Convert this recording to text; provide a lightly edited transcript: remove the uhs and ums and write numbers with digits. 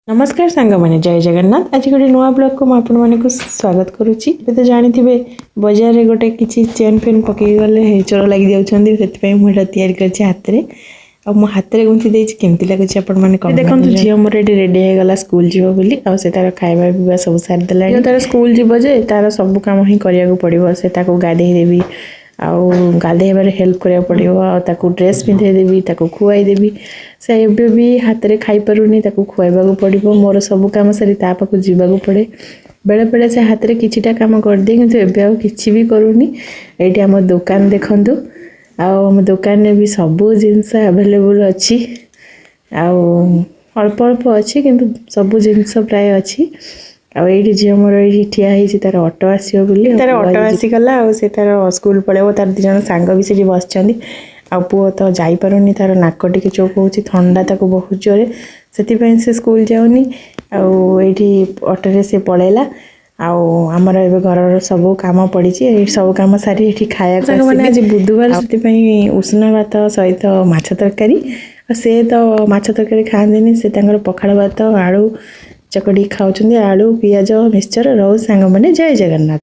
नमस्कार सांग मैंने जय जगन्नाथ। आज गोटे नुआ ब्लॉग को मुझे स्वागत करुच्ची। तो जानते बजार में गोटे किसी चेन फेन पकई गले चोर लग जाती मुझे तैयारी कर हाथ में आ मो हाथ में गुंथी देती केमती लगुच देखो झील मोर ये रेडी हो गला स्कूल जीव बोली से तार खाଇବା पीवा सब सारीदेला तार स्कूल जीव जे तार सब कम ही करा पड़ो से गाधे देवी आउ गाधेबार हेल्प करा पड़ो ड्रेस पिंधेदेवी खुआईदेवी से एबे भी हाथ में खाई पारुनी खुआवा पड़ो मोर सब कम सारी पाक जावाक पड़े बेले बेले से हाथ में किछिटा काम कर दिए किंतु एबे आउ किछि भी करूनी। एठी आम दुकान देखंतु आम दुकान में भी सबू जिनस अवेलेबल अच्छी अल्प अल्प अच्छी किंतु सबू जिनस प्राय अच्छी। आईटी झील मोर ये ठिया होती तार ऑटो आसो बोली तार ऑटो आसीगला से तार स्कूल पड़े तार दी जन सांग भी से बस आ पुओ तो जापारुनी तार नाक टी चोक हो ठंडा बहुत जोरे से स्कूल जाऊनी आईटी ऑटो से पलैला आमर ए घर सब कम पड़ी सब कम सारी ये खाया मैंने आज बुधवार से उष्ण भात सहित माछ तरकारी से तो माछ तरकारी खाती से पखाड़ भात आलू चकड़ी खाऊँ आलू पियाज मिक्सचर रो सांग मैंने जय जगन्नाथ।